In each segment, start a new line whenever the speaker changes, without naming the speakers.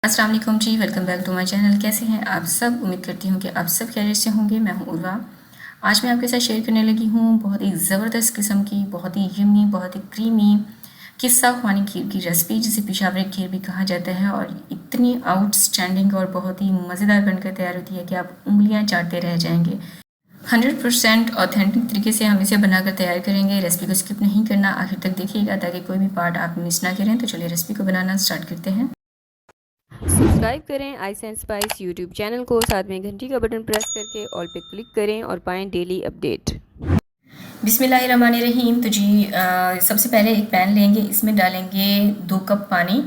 अस्सलाम वालेकुम जी, welcome back to my channel. कैसे हैं आप सब? उम्मीद करती हूँ कि आप सब खैरियत से होंगे। मैं हूँ उर्वा। आज मैं आपके साथ शेयर करने लगी हूँ बहुत ही ज़बरदस्त किस्म की, बहुत ही यम्मी, बहुत ही क्रीमी किस्सा ख़वानी खीर की रेसिपी, जिसे पेशावरी खीर भी कहा जाता है, और इतनी आउटस्टैंडिंग और बहुत ही मज़ेदार बनकर तैयार होती है कि आप उंगलियाँ चाटते रह जाएंगे। 100% ऑथेंटिक तरीके से हम इसे बनाकर तैयार करेंगे। रेसिपी को स्किप नहीं करना, आखिर तक देखिएगा ताकि कोई भी पार्ट आप मिस ना करें। तो चलिए रेसिपी को बनाना स्टार्ट करते हैं।
सब्सक्राइब करें ice and spice YouTube channel को, साथ में घंटी का बटन प्रेस करके ऑल पे क्लिक करें और पाएं डेली अपडेट।
बिस्मिल्लाहिर्रहमानिर्रहीम। तो जी सबसे पहले एक पैन लेंगे, इसमें डालेंगे 2 कप पानी,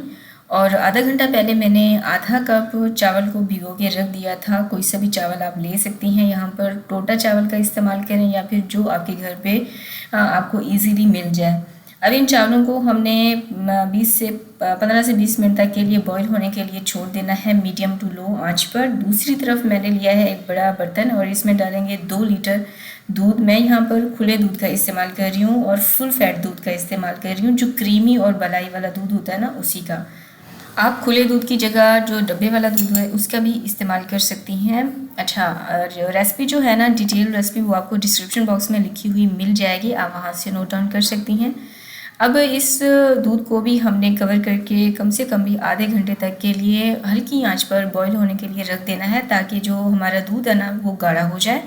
और आधा घंटा पहले मैंने आधा कप चावल को भिगो के रख दिया था। कोई सा भी चावल आप ले सकती हैं, यहाँ पर टोटा चावल का इस्तेमाल करें या फिर जो आपके घर पे आपको इजीली मिल जाए। अब इन चावलों को हमने 15 से 20 मिनट तक के लिए बॉईल होने के लिए छोड़ देना है, मीडियम टू लो आंच पर। दूसरी तरफ मैंने लिया है एक बड़ा बर्तन, और इसमें डालेंगे 2 लीटर दूध। मैं यहाँ पर खुले दूध का इस्तेमाल कर रही हूँ और फुल फैट दूध का इस्तेमाल कर रही हूँ, जो क्रीमी और मलाई वाला दूध होता है ना, उसी का। आप खुले दूध की जगह जो डब्बे वाला दूध है उसका भी इस्तेमाल कर सकती हैं। अच्छा, और रेसिपी जो है ना, डिटेल रेसिपी, वो आपको डिस्क्रिप्शन बॉक्स में लिखी हुई मिल जाएगी, आप वहाँ से नोट डाउन कर सकती हैं। अब इस दूध को भी हमने कवर करके कम से कम भी आधे घंटे तक के लिए हल्की आंच पर बॉईल होने के लिए रख देना है, ताकि जो हमारा दूध है ना वो गाढ़ा हो जाए।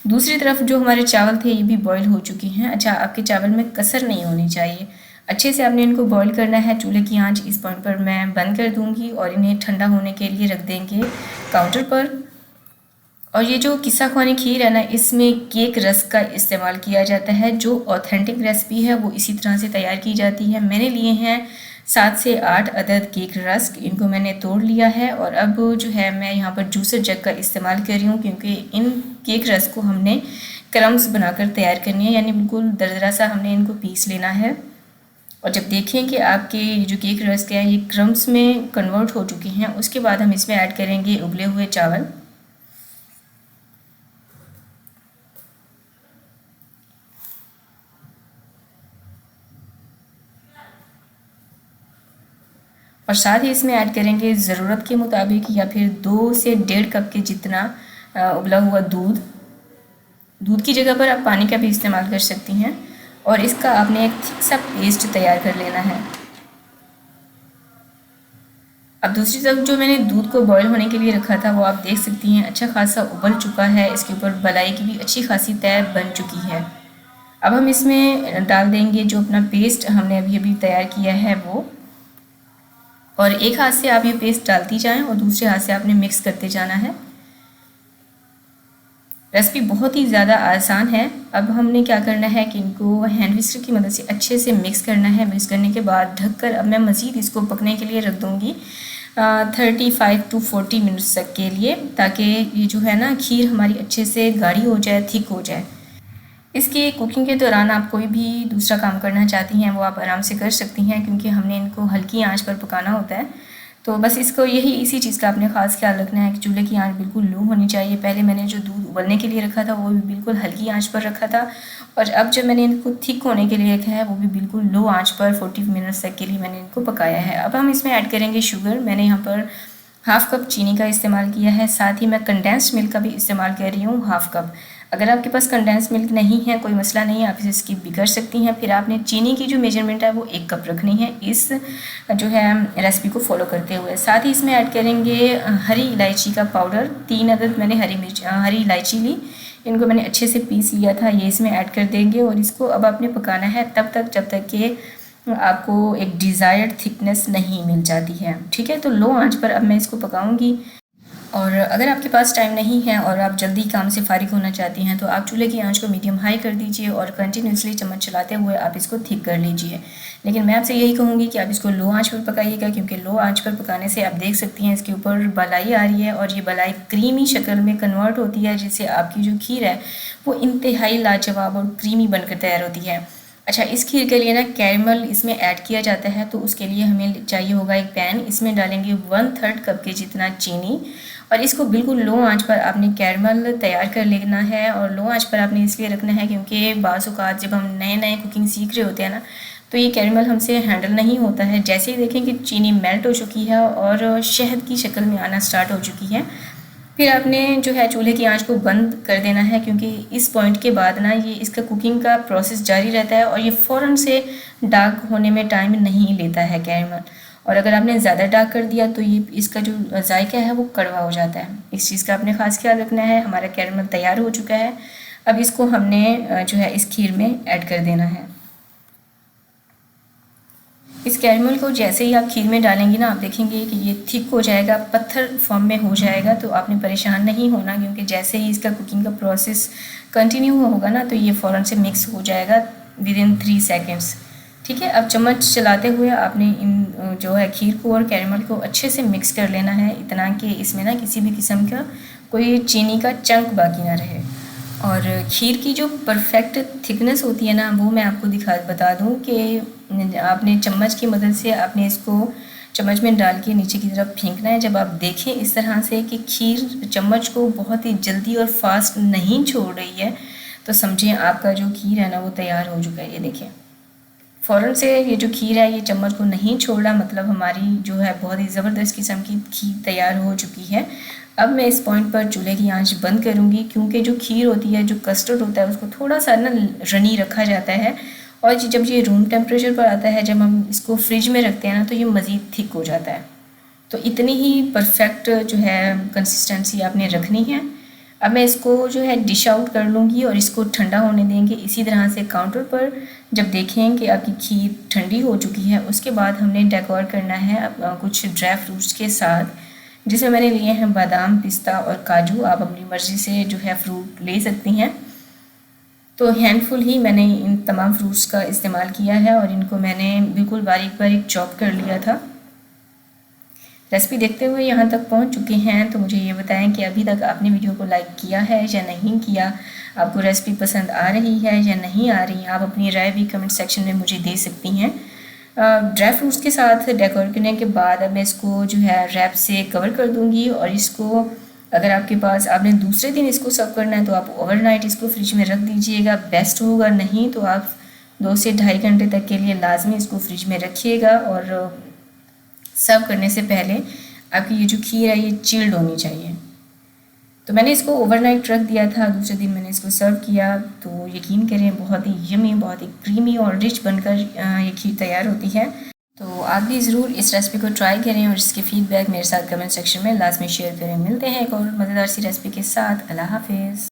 दूसरी तरफ जो हमारे चावल थे ये भी बॉईल हो चुके हैं। अच्छा, आपके चावल में कसर नहीं होनी चाहिए, अच्छे से आपने इनको बॉईल करना है। चूल्हे की आंच इस पॉइंट पर मैं बंद कर दूंगी और इन्हें ठंडा होने के लिए रख देंगे काउंटर पर। और ये जो किस्सा ख़वानी खीर है ना, इसमें केक रस्क का इस्तेमाल किया जाता है। जो ऑथेंटिक रेसिपी है वो इसी तरह से तैयार की जाती है। मैंने लिए हैं 7 से 8 अदद केक रस्क, इनको मैंने तोड़ लिया है। और अब जो है मैं यहाँ पर जूसर जग का इस्तेमाल कर रही हूँ, क्योंकि इन केक रस्क को हमने क्रम्स बनाकर तैयार करनी है, यानी बिल्कुल दरदरा सा हमने इनको पीस लेना है। और जब देखें कि आपके जो केक रस्क हैं ये क्रम्स में कन्वर्ट हो चुके हैं, उसके बाद हम इसमें ऐड करेंगे उबले हुए चावल। और साथ ही इसमें ऐड करेंगे ज़रूरत के मुताबिक या फिर 2 से 1.5 कप के जितना उबला हुआ दूध। दूध की जगह पर आप पानी का भी इस्तेमाल कर सकती हैं। और इसका आपने एक थिक सा पेस्ट तैयार कर लेना है। अब दूसरी तरफ जो मैंने दूध को बॉईल होने के लिए रखा था वो आप देख सकती हैं अच्छा खासा उबल चुका है, इसके ऊपर मलाई की भी अच्छी खासी तय बन चुकी है। अब हम इसमें डाल देंगे जो अपना पेस्ट हमने अभी अभी तैयार किया है वो, और एक हाथ से आप ये पेस्ट डालती जाएं और दूसरे हाथ से आपने मिक्स करते जाना है। रेसिपी बहुत ही ज़्यादा आसान है। अब हमने क्या करना है कि इनको हैंड विस्कर की मदद से अच्छे से मिक्स करना है। मिक्स करने के बाद ढककर अब मैं मज़ीद इसको पकने के लिए रख दूँगी 35 to 40 मिनट्स तक के लिए, ताकि ये जो है ना खीर हमारी अच्छे से गाढ़ी हो जाए, थिक हो जाए। इसकी कुकिंग के दौरान आप कोई भी दूसरा काम करना चाहती हैं वो आप आराम से कर सकती हैं, क्योंकि हमने इनको हल्की आंच पर पकाना होता है। तो बस इसको इसी चीज़ का आपने ख़ास ख्याल रखना है कि चूल्हे की आंच बिल्कुल लो होनी चाहिए। पहले मैंने जो दूध उबलने के लिए रखा था वो भी बिल्कुल हल्की आंच पर रखा था, और अब जब मैंने इनको थिक होने के लिए रखा है वो भी बिल्कुल लो आंच पर 40 मिनट्स तक के लिए मैंने इनको पकाया है। अब हम इसमें ऐड करेंगे शुगर। मैंने यहाँ पर हाफ़ कप चीनी का इस्तेमाल किया है, साथ ही मैं कंडेंस्ड मिल्क का भी इस्तेमाल कर रही हूँ हाफ़ कप। अगर आपके पास कंडेंस मिल्क नहीं है कोई मसला नहीं है, आप इसे स्किप भी कर सकती हैं। फिर आपने चीनी की जो मेजरमेंट है वो 1 कप रखनी है इस जो है रेसिपी को फॉलो करते हुए। साथ ही इसमें ऐड करेंगे हरी इलायची का पाउडर। 3 अदद मैंने हरी इलायची ली, इनको मैंने अच्छे से पीस लिया था, ये इसमें ऐड कर देंगे। और इसको अब आपने पकाना है तब तक जब तक कि आपको एक डिज़ायर्ड थिकनेस नहीं मिल जाती है। ठीक है, तो लो आंच पर अब मैं इसको पकाऊंगी। और अगर आपके पास टाइम नहीं है और आप जल्दी काम से फारिग होना चाहती हैं तो आप चूल्हे की आंच को मीडियम हाई कर दीजिए और कंटिन्यूसली चम्मच चलाते हुए आप इसको थिक कर लीजिए। लेकिन मैं आपसे यही कहूँगी कि आप इसको लो आंच पर पकाइएगा, क्योंकि लो आंच पर पकाने से आप देख सकती हैं इसके ऊपर बलाई आ रही है, और ये बलाई क्रीमी शक्ल में कन्वर्ट होती है, जिससे आपकी जो खीर है वो इंतहाई लाजवाब और क्रीमी बनकर तैयार होती है। अच्छा, इस खीर के लिए ना कैरमल इसमें ऐड किया जाता है, तो उसके लिए हमें चाहिए होगा एक पैन। इसमें डालेंगे 1/3 कप के जितना चीनी, और इसको बिल्कुल लो आंच पर आपने कैरमल तैयार कर लेना है। और लो आंच पर आपने इसलिए रखना है क्योंकि बाज़ औक़ात जब हम नए नए कुकिंग सीख रहे होते हैं ना, तो ये कैरमल हमसे हैंडल नहीं होता है। जैसे ही देखें कि चीनी मेल्ट हो चुकी है और शहद की शक्ल में आना स्टार्ट हो चुकी है, फिर आपने जो है चूल्हे की आंच को बंद कर देना है, क्योंकि इस पॉइंट के बाद ना ये इसका कुकिंग का प्रोसेस जारी रहता है और ये फ़ौरन से डार्क होने में टाइम नहीं लेता है कैरमल। और अगर आपने ज़्यादा डार्क कर दिया तो ये इसका जो जायका है वो कड़वा हो जाता है। इस चीज़ का आपने ख़ास ख्याल रखना है। हमारा कैरमल तैयार हो चुका है। अब इसको हमने जो है इस खीर में ऐड कर देना है। इस कैरमल को जैसे ही आप खीर में डालेंगे ना, आप देखेंगे कि ये थिक हो जाएगा, पत्थर फॉर्म में हो जाएगा। तो आपने परेशान नहीं होना, क्योंकि जैसे ही इसका कुकिंग का प्रोसेस कंटिन्यू होगा ना तो ये फ़ौरन से मिक्स हो जाएगा विदिन 3 सेकेंड्स। ठीक है, अब चम्मच चलाते हुए आपने इन जो है खीर को और कैरमल को अच्छे से मिक्स कर लेना है, इतना कि इसमें ना किसी भी किस्म का कोई चीनी का चंक बाकी ना रहे। और खीर की जो परफेक्ट थिकनेस होती है ना, वो मैं आपको बता दूं कि आपने चम्मच की मदद से आपने इसको चम्मच में डाल के नीचे की तरफ फेंकना है। जब आप देखें इस तरह से कि खीर चम्मच को बहुत ही जल्दी और फास्ट नहीं छोड़ रही है, तो समझें आपका जो खीर है ना वो तैयार हो चुका है। ये देखें, फ़ौरन से ये जो खीर है ये चम्मच को नहीं छोड़ा, मतलब हमारी जो है बहुत ही ज़बरदस्त किस्म की खीर तैयार हो चुकी है। अब मैं इस पॉइंट पर चूल्हे की आंच बंद करूँगी, क्योंकि जो खीर होती है, जो कस्टर्ड होता है, उसको थोड़ा सा ना रनी रखा जाता है। और जब ये रूम टेम्परेचर पर आता है, जब हम इसको फ्रिज में रखते हैं ना, तो ये मज़ीद थिक हो जाता है। तो इतनी ही परफेक्ट जो है कंसिस्टेंसी आपने रखनी है। अब मैं इसको जो है डिश आउट कर लूँगी और इसको ठंडा होने देंगे। इसी तरह से काउंटर पर जब देखें कि आपकी खीर ठंडी हो चुकी है, उसके बाद हमने डेकोर करना है कुछ ड्राई फ्रूट्स के साथ, जिसमें मैंने लिए हैं बादाम, पिस्ता और काजू। आप अपनी मर्ज़ी से जो है फ्रूट ले सकती हैं। तो हैंडफुल ही मैंने इन तमाम फ्रूट्स का इस्तेमाल किया है और इनको मैंने बिल्कुल बारीक बारीक चॉप कर लिया था। रेसिपी देखते हुए यहाँ तक पहुँच चुके हैं, तो मुझे ये बताएं कि अभी तक आपने वीडियो को लाइक किया है या नहीं किया, आपको रेसिपी पसंद आ रही है या नहीं आ रही। आप अपनी राय भी कमेंट सेक्शन में मुझे दे सकती हैं। ड्राई फ्रूट्स के साथ डेकोर करने के बाद अब मैं इसको जो है रैप से कवर कर दूँगी। और इसको अगर आपके पास आपने दूसरे दिन इसको सर्व करना है तो आप ओवरनाइट इसको फ्रिज में रख दीजिएगा, बेस्ट होगा। नहीं तो आप 2 से ढाई घंटे तक के लिए लाजमी इसको फ्रिज में रखिएगा। और सर्व करने से पहले आपकी ये जो खीर है ये चिल्ड होनी चाहिए। तो मैंने इसको ओवरनाइट रख दिया था, दूसरे दिन मैंने इसको सर्व किया। तो यकीन करें बहुत ही यमी, बहुत ही क्रीमी और रिच बनकर ये खीर तैयार होती है। तो आप भी ज़रूर इस रेसिपी को ट्राई करें और इसके फीडबैक मेरे साथ कमेंट सेक्शन में लाजमी शेयर करें। मिलते हैं एक और मज़ेदार सी रेसिपी के साथ। अल्लाह हाफिज़।